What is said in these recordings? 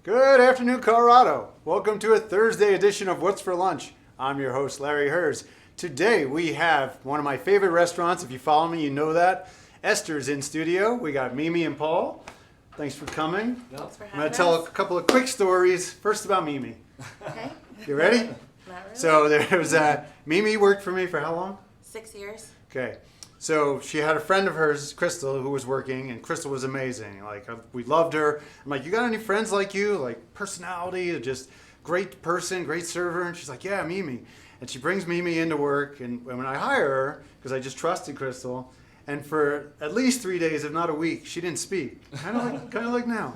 Good afternoon, Colorado. Welcome to a Thursday edition of What's for Lunch. I'm your host, Larry Hers. Today we have one of my favorite restaurants. If you follow me, you know that. Esters in studio. We got Mimi and Paul. Thanks for coming. Thanks for having I'm going to tell a couple of quick stories. First about Mimi. Okay. You ready? Not really. So there was Mimi worked for me for how long? 6 years. Okay. So she had a friend of hers, Crystal, who was working, and Crystal was amazing. We loved her. I'm like, you got any friends like you? Like personality, just great person, great server. And she's like, yeah, Mimi. And she brings Mimi into work. And when I hire her, because I just trusted Crystal, and for at least 3 days, if not a week, she didn't speak. Kind of like now.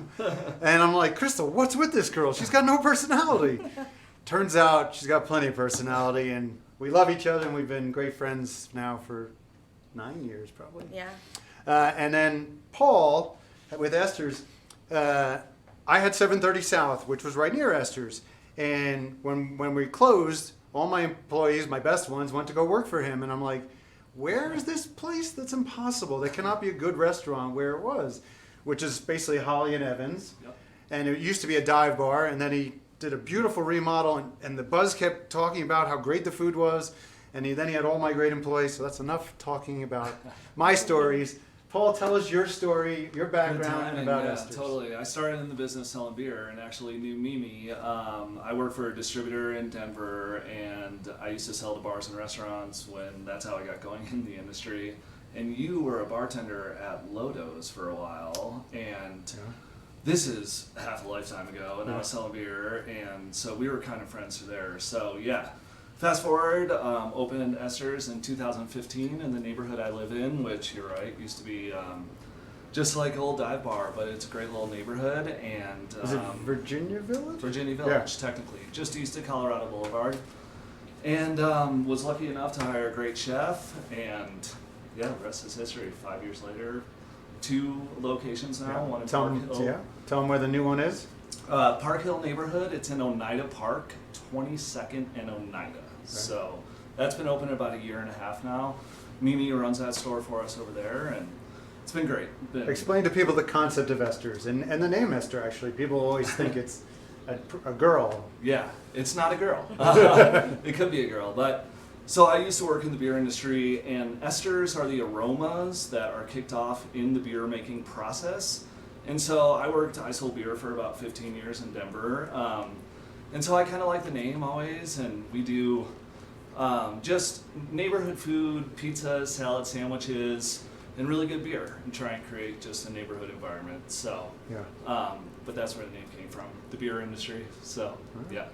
And I'm like, Crystal, what's with this girl? She's got no personality. Turns out she's got plenty of personality, and we love each other, and we've been great friends now for 9 years probably. Yeah. And then Paul with Esters, I had 730 South, which was right near Esters. And when we closed, all my employees, my best ones, went to go work for him. And I'm like, where is this place? That's impossible. There cannot be a good restaurant where it was, which is basically Holly and Evans. Yep. And it used to be a dive bar. And then he did a beautiful remodel. And the buzz kept talking about how great the food was. And then he had all my great employees, so that's enough talking about my stories. Paul, tell us your story, your background about Esters. Totally. I started in the business selling beer and actually knew Mimi. I worked for a distributor in Denver, and I used to sell to bars and restaurants when that's how I got going in the industry. And you were a bartender at Lodo's for a while, and this is half a lifetime ago, and I was selling beer, and so we were kind of friends there. So yeah. Fast forward, opened Esters in 2015 in the neighborhood I live in, which you're right, used to be just like an old dive bar, but it's a great little neighborhood. And is it Virginia Village? Virginia Village, technically, just east of Colorado Boulevard. And was lucky enough to hire a great chef, and yeah, the rest is history. 5 years later, 2 locations now, one in Park Hill. Yeah. Tell them where the new one is. Park Hill neighborhood, it's in Oneida Park, 22nd and Oneida. So that's been open about 1.5 years now. Mimi runs that store for us over there, and it's been great. Explain to people the concept of Esters and the name Esther, actually. People always think it's a girl. Yeah, it's not a girl. It could be a girl, but so I used to work in the beer industry, and esters are the aromas that are kicked off in the beer making process. And so I sold beer for about 15 years in Denver. And so I kind of like the name always, and we do just neighborhood food, pizzas, salad sandwiches, and really good beer, and try and create just a neighborhood environment. So, but that's where the name came from, the beer industry. So, yeah.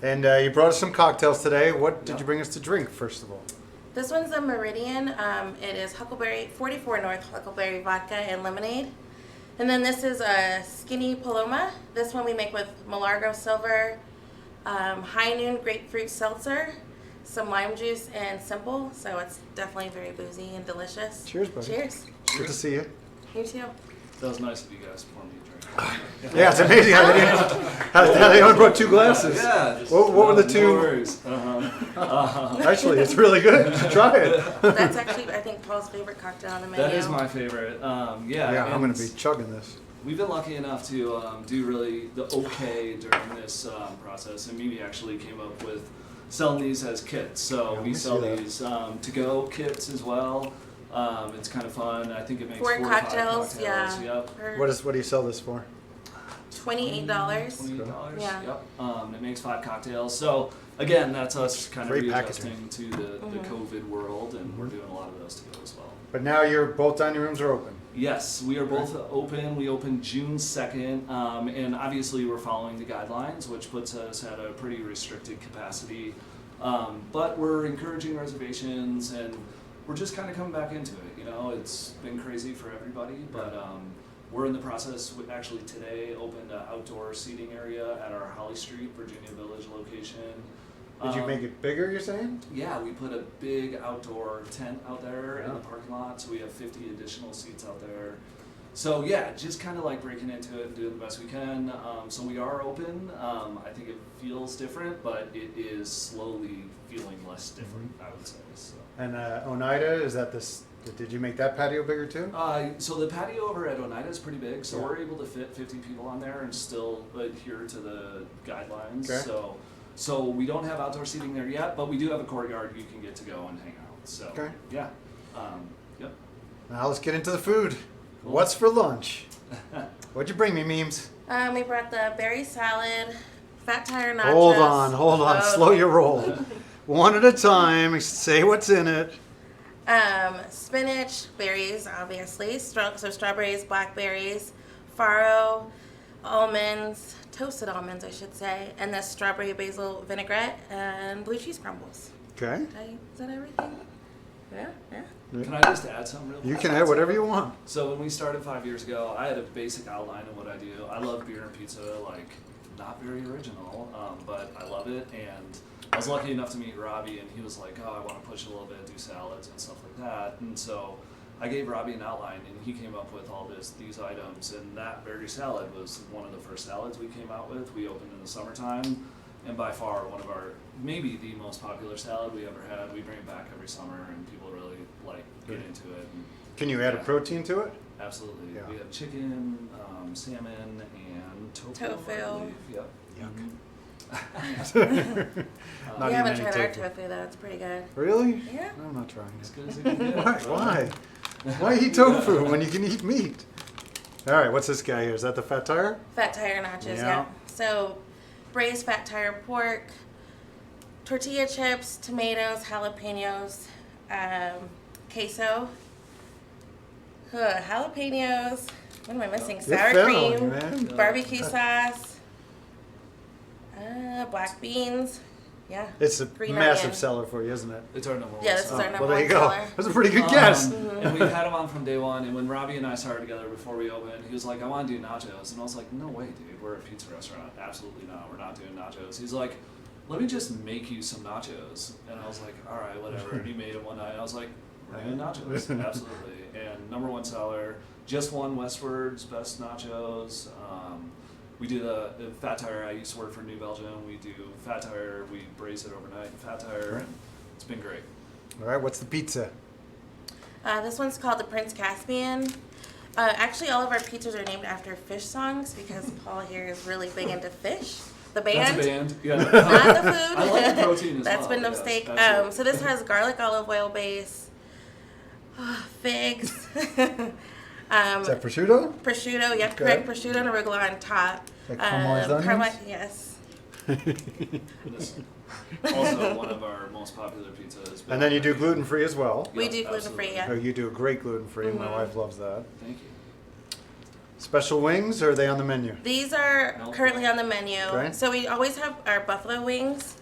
And you brought us some cocktails today. What did you bring us to drink, first of all? This one's a Meridian. It is Huckleberry, 44 North Huckleberry vodka and lemonade. And then this is a Skinny Paloma. This one we make with Malargo Silver, High Noon Grapefruit Seltzer, some lime juice, and simple. So it's definitely very boozy and delicious. Cheers, buddy. Cheers. Good to see you. You too. That was nice of you guys pour me a drink. Yeah, it's amazing how they only brought 2 glasses. Yeah. What were the 2? No worries. Actually, it's really good. You should try it. That's actually, I think, Paul's favorite cocktail on the menu. That is my favorite. Yeah, I'm going to be chugging this. We've been lucky enough to do really the okay during this process, and Mimi actually came up with selling these as kits. So we sell these to-go kits as well. It's kind of fun. I think it makes 4 or 5 cocktails. Yeah. Yep. What do you sell this for? $28. $28. Yeah. Yep. It makes 5 cocktails. So again, that's us kind of Great readjusting packaging. to the COVID world, and we're doing a lot of those to go as well. But now both dining rooms are open. Yes, we are both open. We opened June 2nd, and obviously we're following the guidelines, which puts us at a pretty restricted capacity. But we're encouraging reservations, and we're just kind of coming back into it. You know, it's been crazy for everybody, but we're in the process. We actually today opened an outdoor seating area at our Holly Street, Virginia Village location. Did you make it bigger, you're saying? Yeah, we put a big outdoor tent out there in the parking lot, so we have 50 additional seats out there. So yeah, just kind of like breaking into it and doing the best we can. So we are open. I think it feels different, but it is slowly feeling less different, I would say. So. And Oneida, is that Did you make that patio bigger too? So the patio over at Oneida is pretty big, so Yeah. we're able to fit 50 people on there and still adhere to the guidelines. Okay. So we don't have outdoor seating there yet, but we do have a courtyard you can get to go and hang out. So Okay. yeah, yep. Now let's get into the food. Cool. What's for lunch? What'd you bring me, Memes? We brought the berry salad, fat tire nachos. Hold on. Oh, Slow your roll. One at a time. Say what's in it. Spinach, berries, obviously. So strawberries, blackberries, farro, almonds, toasted almonds, I should say, and the strawberry basil vinaigrette and blue cheese crumbles. Okay. Is that everything? Yeah. Can I just add something real quick? You can add whatever you want. So when we started 5 years ago, I had a basic outline of what I do. I love beer and pizza, like not very original, but I love it. And I was lucky enough to meet Robbie, and he was like, "Oh, I want to push a little bit, do salads and stuff like that." And so I gave Robbie an outline, and he came up with all these items. And that berry salad was one of the first salads we came out with. We opened in the summertime, and by far one of our, maybe the most popular salad we ever had. We bring it back every summer, and people really get into it. And Can you add a protein to it? absolutely. Yeah. We have chicken, salmon, and tofu. I Tofu. believe. Yep. Yuck. Mhm. Not You haven't eating tried any our tofu. tofu, though. It's pretty good. Really? Yeah. I'm not trying As it. good as it can get. Why? Why eat tofu when you can eat meat? All right, what's this guy here? Is that the fat tire? Fat tire nachos, yeah. So, braised fat tire pork, tortilla chips, tomatoes, jalapenos, queso, jalapenos. What am I missing? You're Sour failing, cream, man. barbecue sauce, black beans. Yeah. It's a Green massive onion. seller for you, isn't it? It's our number one. Yeah, this is seller. our number Well, there you one go. seller. That's a pretty good guess. And we've had him on from day one. And when Robbie and I started together before we opened, he was like, "I want to do nachos," and I was like, "No way, dude. We're a pizza restaurant. Absolutely not. We're not doing nachos." He's like, "Let me just make you some nachos," and I was like, "All right, whatever." And he made it one night. And I was like, "We're doing nachos, absolutely." And number one seller, just won Westward's best nachos. We do the fat tire. I used to work for New Belgium. We do fat tire. We braise it overnight in fat tire, and it's been great. All right, what's the pizza? This one's called the Prince Caspian. Actually, all of our pizzas are named after fish songs because Paul here is really big into fish. The band. That's a band. Yeah. Not the food. I like the protein as That's well. been no Yes, mistake. absolutely. So this has garlic olive oil base, figs, Is that prosciutto? prosciutto. Yep, Okay. correct. Prosciutto and arugula on top. Like caramelized onions? Yes. This also one of our most popular pizzas. And then you do gluten-free as well. We Yeah, do gluten absolutely. free. Yeah. Oh, you do a great gluten-free. My Mhm. wife loves that. Thank you. Special wings, or are they on the menu? These are No. currently on the menu. Okay. So we always have our buffalo wings,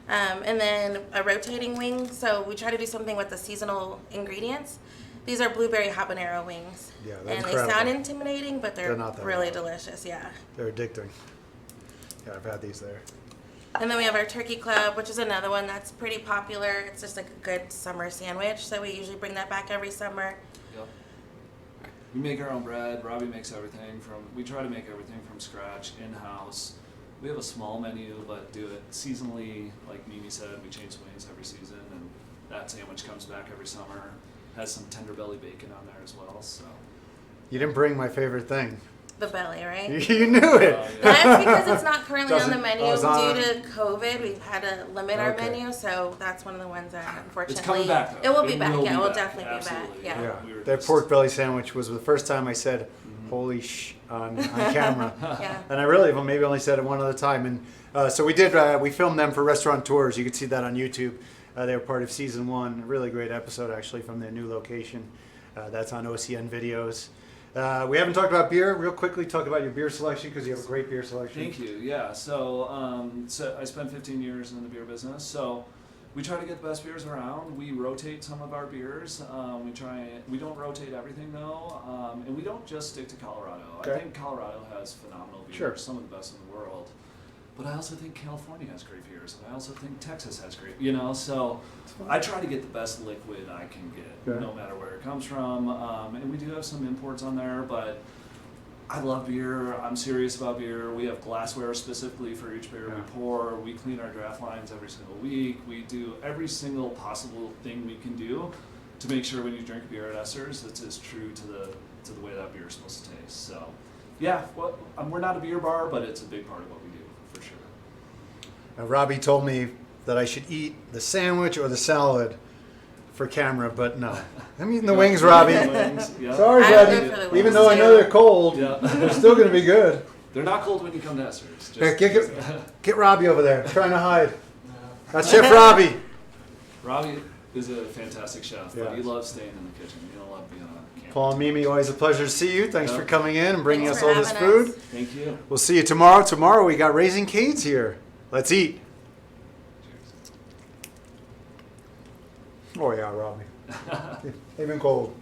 and then a rotating wing. So we try to do something with the seasonal ingredients. These are blueberry habanero wings. Yeah, they're and incredible. they sound intimidating, but they're They're not that really bad. delicious. Yeah. They're addicting. Yeah, I've had these there. And then we have our turkey club, which is another one that's pretty popular. It's just like a good summer sandwich. So we usually bring that back every summer. Yep. We make our own bread. Robbie makes everything we try to make everything from scratch, in-house. We have a small menu, but do it seasonally. Like Mimi said, we change the wings every season, and that sandwich comes back every summer. Has some tender belly bacon on there as well, so. You didn't bring my favorite thing. The belly, right? You knew it. Yeah. That's because it's not currently on the Doesn't- menu oh, it's not due on- to COVID. We've had to limit our Okay. menu, so that's one of the ones that unfortunately It's coming back, though. It will be back. will Yeah, be it will back. definitely Absolutely, be back. Yeah. Yeah, We were that just- pork belly sandwich was the first time I said, "Holy sh" on camera. Yeah. And I really maybe only said it one other time. And so we did. We filmed them for restaurateurs. You can see that on YouTube. They were part of season 1. A really great episode, actually, from their new location. That's on OCN videos. We haven't talked about beer. Real quickly, talk about your beer selection because you have a great beer selection. Thank you. Yeah. So I spent 15 years in the beer business. So we try to get the best beers around. We rotate some of our beers. We don't rotate everything though, and we don't just stick to Colorado. Okay. I think Colorado has phenomenal beers, Sure. some of the best in the world. But I also think California has great beers, and I also think Texas has great. So I try to get the best liquid I can get, Okay. no matter where it comes from. And we do have some imports on there, but I love beer. I'm serious about beer. We have glassware specifically for each beer we Yeah. pour. We clean our draft lines every single week. We do every single possible thing we can do to make sure when you drink beer at Esters, it's as true to the way that beer is supposed to taste. So, yeah, well, we're not a beer bar, but it's a big part of what we do for sure. Now, Robbie told me that I should eat the sandwich or the salad for camera, but no. I'm eating the wings, Robbie. Wings, yeah. Sorry, I Robbie. live for the Even wings, though I know too. they're cold, Yeah. they're still going to be good. They're not cold when you come to Esters. Here, get Robbie over there, trying to hide. That's Chef Robbie. Robbie is a fantastic chef, but Yeah. he loves staying in the kitchen. He'll love being on camera. Paul and Mimi, always a pleasure to see you. Thanks Yeah. for coming in and bringing Thanks us for all this having food. us. Thank you. We'll see you tomorrow. Tomorrow we got Raising Cane's here. Let's eat. Cheers. Oh yeah, Robbie. Even cold.